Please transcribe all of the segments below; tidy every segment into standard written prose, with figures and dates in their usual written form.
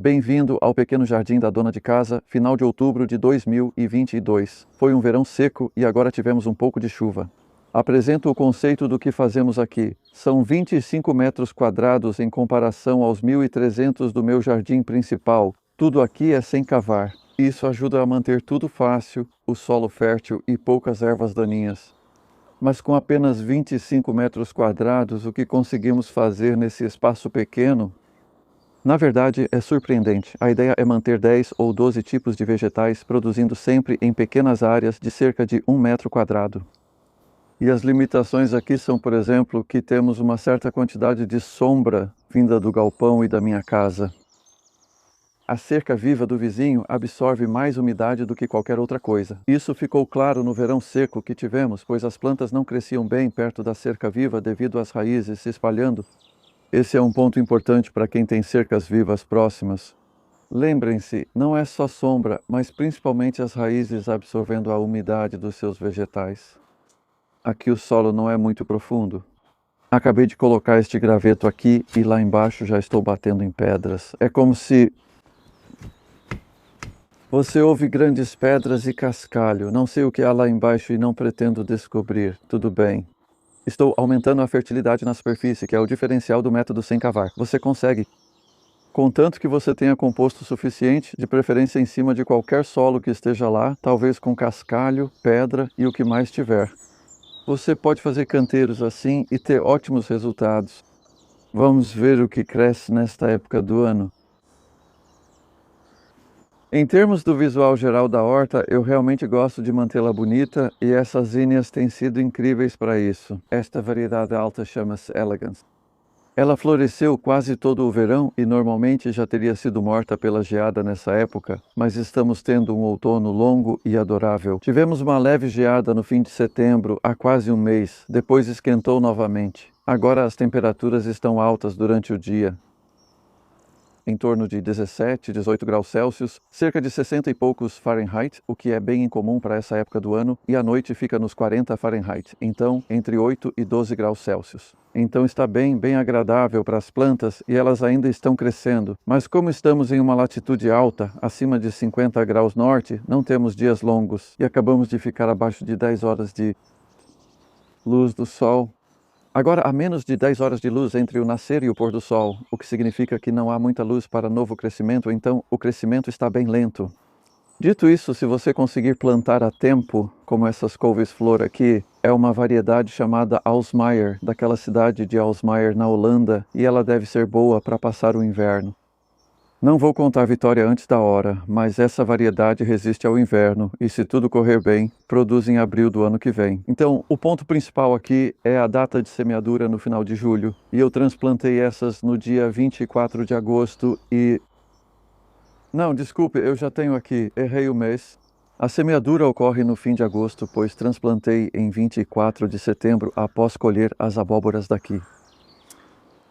Bem-vindo ao pequeno jardim da dona de casa, final de outubro de 2022. Foi um verão seco e agora tivemos um pouco de chuva. Apresento o conceito do que fazemos aqui. São 25 metros quadrados em comparação aos 1.300 do meu jardim principal. Tudo aqui é sem cavar. Isso ajuda a manter tudo fácil, o solo fértil e poucas ervas daninhas. Mas com apenas 25 metros quadrados, o que conseguimos fazer nesse espaço pequeno? Na verdade, é surpreendente. A ideia é manter 10 ou 12 tipos de vegetais produzindo sempre em pequenas áreas de cerca de 1 metro quadrado. E as limitações aqui são, por exemplo, que temos uma certa quantidade de sombra vinda do galpão e da minha casa. A cerca viva do vizinho absorve mais umidade do que qualquer outra coisa. Isso ficou claro no verão seco que tivemos, pois as plantas não cresciam bem perto da cerca viva devido às raízes se espalhando. Esse é um ponto importante para quem tem cercas vivas próximas. Lembrem-se, não é só sombra, mas principalmente as raízes absorvendo a umidade dos seus vegetais. Aqui o solo não é muito profundo. Acabei de colocar este graveto aqui e lá embaixo já estou batendo em pedras. É como se você ouve grandes pedras e cascalho. Não sei o que há lá embaixo e não pretendo descobrir. Tudo bem. Estou aumentando a fertilidade na superfície, que é o diferencial do método sem cavar. Você consegue, contanto que você tenha composto suficiente, de preferência em cima de qualquer solo que esteja lá, talvez com cascalho, pedra e o que mais tiver. Você pode fazer canteiros assim e ter ótimos resultados. Vamos ver o que cresce nesta época do ano. Em termos do visual geral da horta, eu realmente gosto de mantê-la bonita e essas zinnias têm sido incríveis para isso. Esta variedade alta chama-se Elegance. Ela floresceu quase todo o verão e normalmente já teria sido morta pela geada nessa época, mas estamos tendo um outono longo e adorável. Tivemos uma leve geada no fim de setembro, há quase um mês, depois esquentou novamente. Agora as temperaturas estão altas durante o dia, em torno de 17, 18 graus Celsius, cerca de 60 e poucos Fahrenheit, o que é bem incomum para essa época do ano, e à noite fica nos 40 Fahrenheit, então entre 8 e 12 graus Celsius. Então está bem agradável para as plantas e elas ainda estão crescendo, mas como estamos em uma latitude alta, acima de 50 graus norte, não temos dias longos e acabamos de ficar abaixo de 10 horas de luz do sol. Agora há menos de 10 horas de luz entre o nascer e o pôr do sol, o que significa que não há muita luz para novo crescimento, então o crescimento está bem lento. Dito isso, se você conseguir plantar a tempo, como essas couves-flor aqui, é uma variedade chamada Aalsmeyer, daquela cidade de Aalsmeyer na Holanda, e ela deve ser boa para passar o inverno. Não vou contar a vitória antes da hora, mas essa variedade resiste ao inverno e, se tudo correr bem, produz em abril do ano que vem. Então, o ponto principal aqui é a data de semeadura no final de julho, e eu transplantei essas no dia 24 de agosto e... Não, desculpe, eu já tenho aqui, errei o mês. A semeadura ocorre no fim de agosto, pois transplantei em 24 de setembro após colher as abóboras daqui.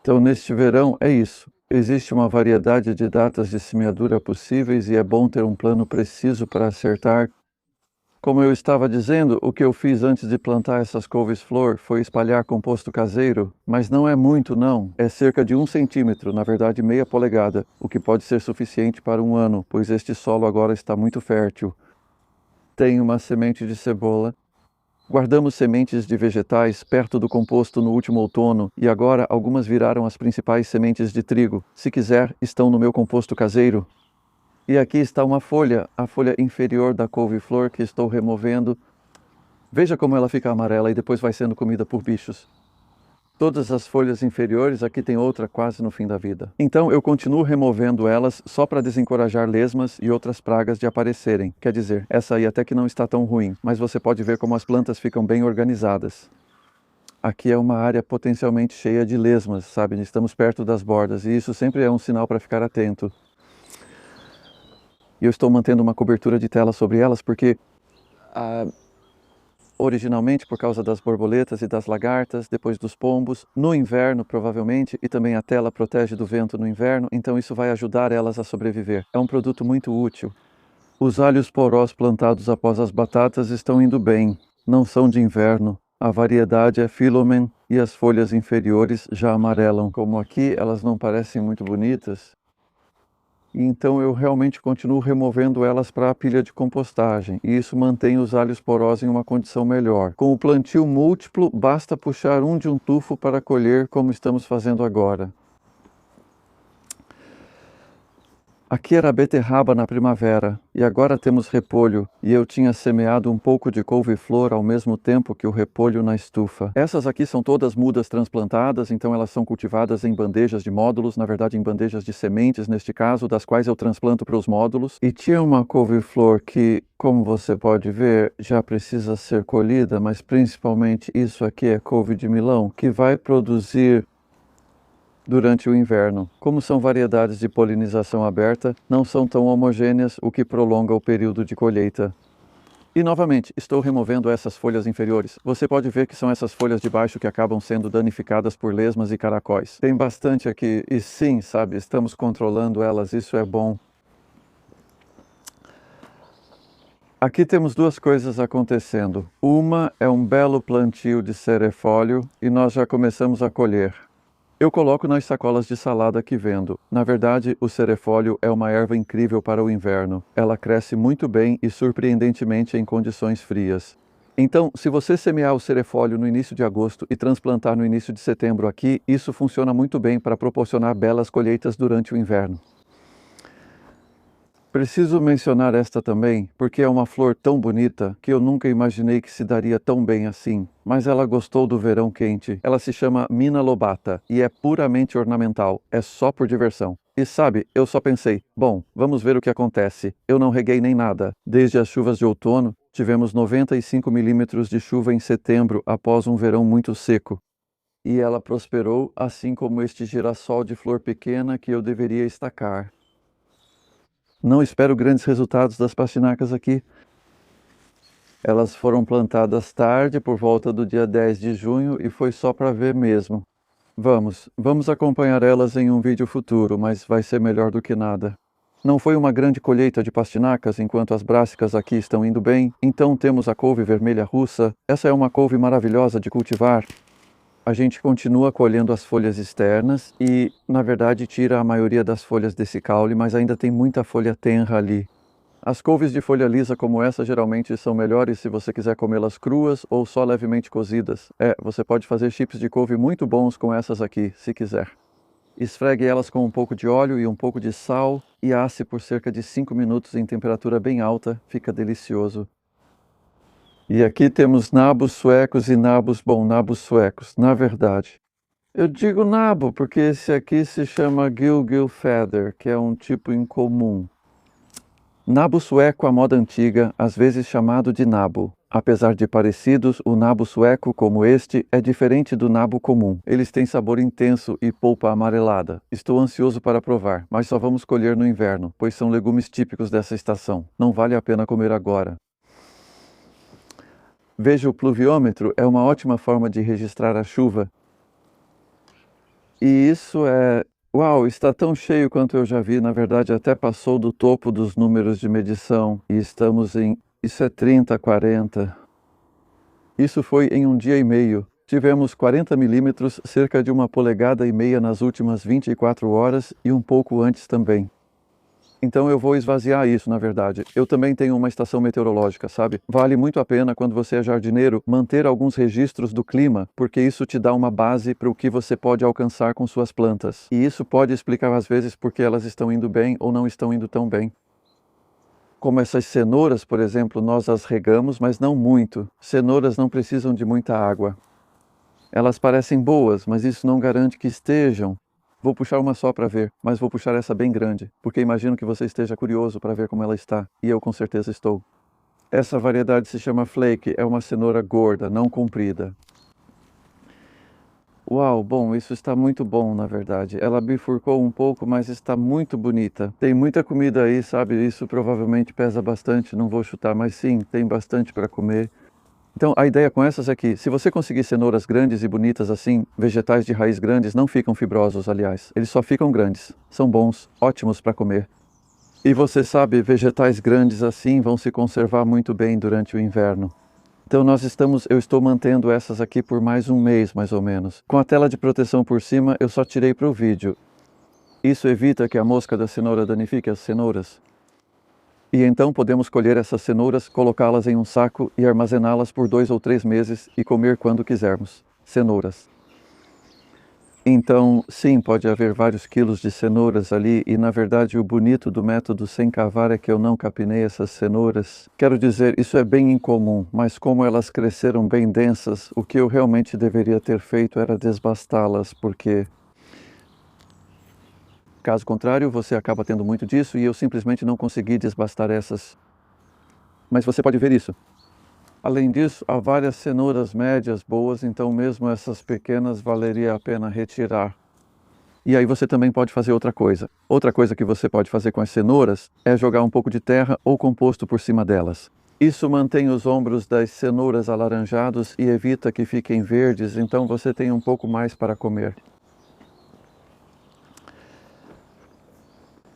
Então, neste verão, é isso. Existe uma variedade de datas de semeadura possíveis e é bom ter um plano preciso para acertar. Como eu estava dizendo, o que eu fiz antes de plantar essas couves-flor foi espalhar composto caseiro, mas não é muito não, é cerca de 1 centímetro, na verdade meia polegada, o que pode ser suficiente para um ano, pois este solo agora está muito fértil. Tem uma semente de cebola. Guardamos sementes de vegetais perto do composto no último outono e agora algumas viraram as principais sementes de trigo. Se quiser, estão no meu composto caseiro. E aqui está uma folha, a folha inferior da couve-flor que estou removendo. Veja como ela fica amarela e depois vai sendo comida por bichos. Todas as folhas inferiores, aqui tem outra quase no fim da vida. Então eu continuo removendo elas só para desencorajar lesmas e outras pragas de aparecerem. Quer dizer, essa aí até que não está tão ruim, mas você pode ver como as plantas ficam bem organizadas. Aqui é uma área potencialmente cheia de lesmas, sabe? Estamos perto das bordas e isso sempre é um sinal para ficar atento. E eu estou mantendo uma cobertura de tela sobre elas porque... originalmente por causa das borboletas e das lagartas, depois dos pombos, no inverno provavelmente, e também a tela protege do vento no inverno, então isso vai ajudar elas a sobreviver. É um produto muito útil. Os alhos porós plantados após as batatas estão indo bem, não são de inverno. A variedade é Philomen e as folhas inferiores já amarelam. Como aqui elas não parecem muito bonitas, E então eu realmente continuo removendo elas para a pilha de compostagem, e isso mantém os alhos porós em uma condição melhor. Com o plantio múltiplo, basta puxar um de um tufo para colher, como estamos fazendo agora. Aqui era beterraba na primavera, e agora temos repolho, e eu tinha semeado um pouco de couve-flor ao mesmo tempo que o repolho na estufa. Essas aqui são todas mudas transplantadas, então elas são cultivadas em bandejas de módulos, na verdade em bandejas de sementes neste caso, das quais eu transplanto para os módulos. E tinha uma couve-flor que, como você pode ver, já precisa ser colhida, mas principalmente isso aqui é couve de Milão, que vai produzir durante o inverno. Como são variedades de polinização aberta, não são tão homogêneas, o que prolonga o período de colheita. E novamente, estou removendo essas folhas inferiores. Você pode ver que são essas folhas de baixo que acabam sendo danificadas por lesmas e caracóis. Tem bastante aqui, e sim, sabe, estamos controlando elas, isso é bom. Aqui temos duas coisas acontecendo. Uma é um belo plantio de cerefólio e nós já começamos a colher. Eu coloco nas sacolas de salada que vendo. Na verdade, o cerefólio é uma erva incrível para o inverno. Ela cresce muito bem e surpreendentemente em condições frias. Então, se você semear o cerefólio no início de agosto e transplantar no início de setembro aqui, isso funciona muito bem para proporcionar belas colheitas durante o inverno. Preciso mencionar esta também, porque é uma flor tão bonita que eu nunca imaginei que se daria tão bem assim. Mas ela gostou do verão quente. Ela se chama Mina lobata e é puramente ornamental, é só por diversão. E sabe, eu só pensei, bom, vamos ver o que acontece. Eu não reguei nem nada. Desde as chuvas de outono, tivemos 95 milímetros de chuva em setembro após um verão muito seco. E ela prosperou, assim como este girassol de flor pequena que eu deveria estacar. Não espero grandes resultados das pastinacas aqui. Elas foram plantadas tarde, por volta do dia 10 de junho, e foi só para ver mesmo. Vamos acompanhar elas em um vídeo futuro, mas vai ser melhor do que nada. Não foi uma grande colheita de pastinacas, enquanto as brássicas aqui estão indo bem. Então temos a couve vermelha russa. Essa é uma couve maravilhosa de cultivar. A gente continua colhendo as folhas externas e, na verdade, tira a maioria das folhas desse caule, mas ainda tem muita folha tenra ali. As couves de folha lisa como essa geralmente são melhores se você quiser comê-las cruas ou só levemente cozidas. Você pode fazer chips de couve muito bons com essas aqui, se quiser. Esfregue elas com um pouco de óleo e um pouco de sal e asse por cerca de 5 minutos em temperatura bem alta, fica delicioso. E aqui temos nabos suecos e nabos suecos, na verdade. Eu digo nabo porque esse aqui se chama Gilgil Feather, que é um tipo incomum. Nabo sueco à moda antiga, às vezes chamado de nabo. Apesar de parecidos, o nabo sueco, como este, é diferente do nabo comum. Eles têm sabor intenso e polpa amarelada. Estou ansioso para provar, mas só vamos colher no inverno, pois são legumes típicos dessa estação. Não vale a pena comer agora. Veja, o pluviômetro é uma ótima forma de registrar a chuva. E isso é... Uau, está tão cheio quanto eu já vi. Na verdade, até passou do topo dos números de medição. E estamos em... Isso é 30, 40. Isso foi em um dia e meio. Tivemos 40 milímetros, cerca de 1,5 polegadas nas últimas 24 horas e um pouco antes também. Então eu vou esvaziar isso, na verdade. Eu também tenho uma estação meteorológica, sabe? Vale muito a pena, quando você é jardineiro, manter alguns registros do clima, porque isso te dá uma base para o que você pode alcançar com suas plantas. E isso pode explicar, às vezes, por que elas estão indo bem ou não estão indo tão bem. Como essas cenouras, por exemplo, nós as regamos, mas não muito. Cenouras não precisam de muita água. Elas parecem boas, mas isso não garante que estejam. Vou puxar uma só para ver, mas vou puxar essa bem grande, porque imagino que você esteja curioso para ver como ela está, e eu com certeza estou. Essa variedade se chama Flake, é uma cenoura gorda, não comprida. Uau, bom, isso está muito bom, na verdade. Ela bifurcou um pouco, mas está muito bonita. Tem muita comida aí, sabe? Isso provavelmente pesa bastante, não vou chutar, mas sim, tem bastante para comer. Então, a ideia com essas é que, se você conseguir cenouras grandes e bonitas assim, vegetais de raiz grandes não ficam fibrosos, aliás. Eles só ficam grandes. São bons, ótimos para comer. E você sabe, vegetais grandes assim vão se conservar muito bem durante o inverno. Então eu estou mantendo essas aqui por mais um mês, mais ou menos. Com a tela de proteção por cima, eu só tirei para o vídeo. Isso evita que a mosca da cenoura danifique as cenouras. E então podemos colher essas cenouras, colocá-las em um saco e armazená-las por 2 ou 3 meses e comer quando quisermos. Cenouras. Então, sim, pode haver vários quilos de cenouras ali e, na verdade, o bonito do método sem cavar é que eu não capinei essas cenouras. Quero dizer, isso é bem incomum, mas como elas cresceram bem densas, o que eu realmente deveria ter feito era desbastá-las, porque caso contrário, você acaba tendo muito disso e eu simplesmente não consegui desbastar essas. Mas você pode ver isso. Além disso, há várias cenouras médias boas, então mesmo essas pequenas valeria a pena retirar. E aí você também pode fazer outra coisa. Outra coisa que você pode fazer com as cenouras é jogar um pouco de terra ou composto por cima delas. Isso mantém os ombros das cenouras alaranjados e evita que fiquem verdes, então você tem um pouco mais para comer.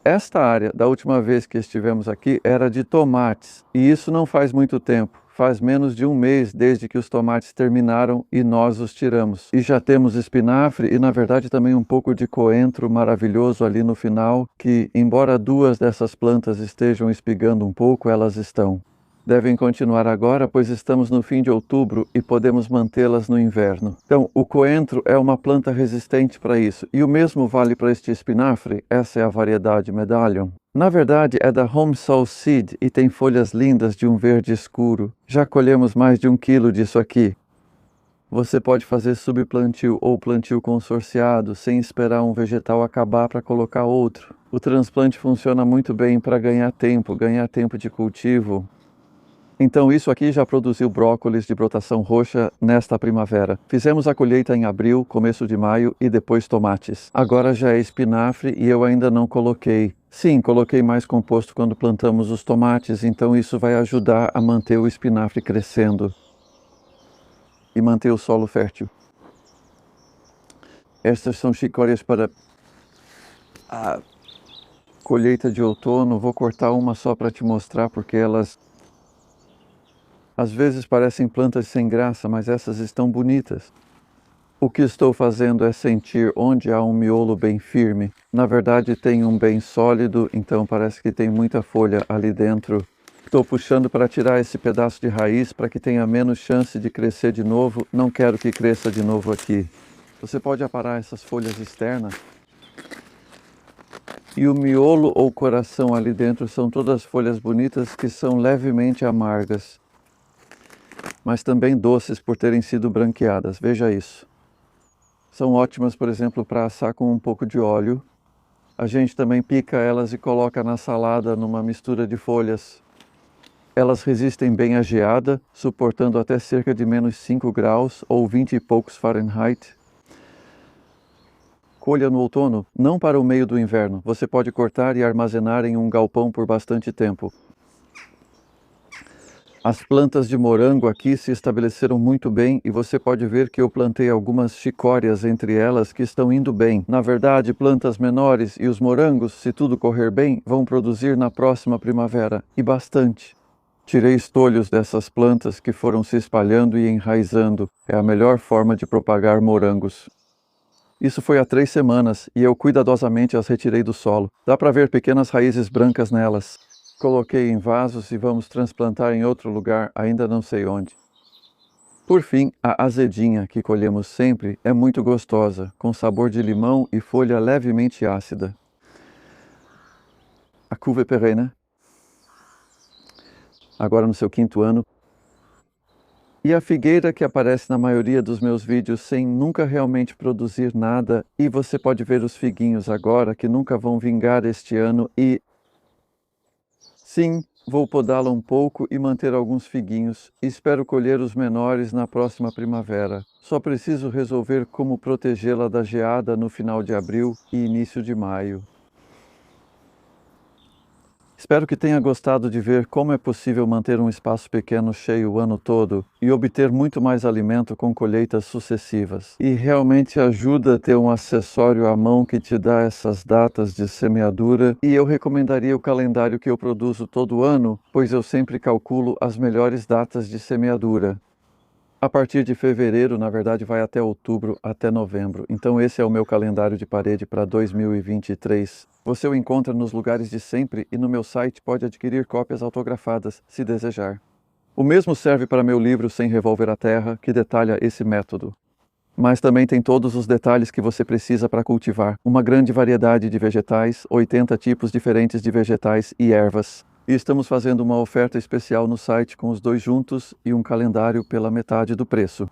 Esta área, da última vez que estivemos aqui, era de tomates, e isso não faz muito tempo. Faz menos de um mês desde que os tomates terminaram e nós os tiramos. E já temos espinafre e, na verdade, também um pouco de coentro maravilhoso ali no final, que, embora 2 dessas plantas estejam espigando um pouco, elas estão. Devem continuar agora, pois estamos no fim de outubro e podemos mantê-las no inverno. Então, o coentro é uma planta resistente para isso. E o mesmo vale para este espinafre. Essa é a variedade Medallion. Na verdade, é da Home Soul Seed e tem folhas lindas de um verde escuro. Já colhemos mais de 1 quilo disso aqui. Você pode fazer subplantio ou plantio consorciado sem esperar um vegetal acabar para colocar outro. O transplante funciona muito bem para ganhar tempo de cultivo. Então isso aqui já produziu brócolis de brotação roxa nesta primavera. Fizemos a colheita em abril, começo de maio e depois tomates. Agora já é espinafre e eu ainda não coloquei. Sim, coloquei mais composto quando plantamos os tomates, então isso vai ajudar a manter o espinafre crescendo e manter o solo fértil. Estas são chicórias para a colheita de outono. Vou cortar uma só para te mostrar porque elas às vezes parecem plantas sem graça, mas essas estão bonitas. O que estou fazendo é sentir onde há um miolo bem firme. Na verdade tem um bem sólido, então parece que tem muita folha ali dentro. Estou puxando para tirar esse pedaço de raiz para que tenha menos chance de crescer de novo. Não quero que cresça de novo aqui. Você pode aparar essas folhas externas. E o miolo ou coração ali dentro são todas folhas bonitas que são levemente amargas, mas também doces por terem sido branqueadas. Veja isso. São ótimas, por exemplo, para assar com um pouco de óleo. A gente também pica elas e coloca na salada numa mistura de folhas. Elas resistem bem à geada, suportando até cerca de menos 5 graus ou 20 e poucos Fahrenheit. Colha no outono, não para o meio do inverno. Você pode cortar e armazenar em um galpão por bastante tempo. As plantas de morango aqui se estabeleceram muito bem e você pode ver que eu plantei algumas chicórias entre elas que estão indo bem. Na verdade, plantas menores e os morangos, se tudo correr bem, vão produzir na próxima primavera, e bastante. Tirei estolhos dessas plantas que foram se espalhando e enraizando. É a melhor forma de propagar morangos. Isso foi há 3 semanas e eu cuidadosamente as retirei do solo. Dá para ver pequenas raízes brancas nelas. Coloquei em vasos e vamos transplantar em outro lugar, ainda não sei onde. Por fim, a azedinha que colhemos sempre é muito gostosa, com sabor de limão e folha levemente ácida. A couve perenne, agora no seu 5º ano. E a figueira que aparece na maioria dos meus vídeos sem nunca realmente produzir nada, e você pode ver os figuinhos agora que nunca vão vingar este ano e... Sim, vou podá-la um pouco e manter alguns figuinhos. Espero colher os menores na próxima primavera. Só preciso resolver como protegê-la da geada no final de abril e início de maio. Espero que tenha gostado de ver como é possível manter um espaço pequeno cheio o ano todo e obter muito mais alimento com colheitas sucessivas. E realmente ajuda a ter um acessório à mão que te dá essas datas de semeadura. E eu recomendaria o calendário que eu produzo todo ano, pois eu sempre calculo as melhores datas de semeadura. A partir de fevereiro, na verdade, vai até outubro, até novembro. Então esse é o meu calendário de parede para 2023. Você o encontra nos lugares de sempre e no meu site pode adquirir cópias autografadas, se desejar. O mesmo serve para meu livro Sem Revólver à Terra, que detalha esse método. Mas também tem todos os detalhes que você precisa para cultivar. Uma grande variedade de vegetais, 80 tipos diferentes de vegetais e ervas. E estamos fazendo uma oferta especial no site com os dois juntos e um calendário pela metade do preço.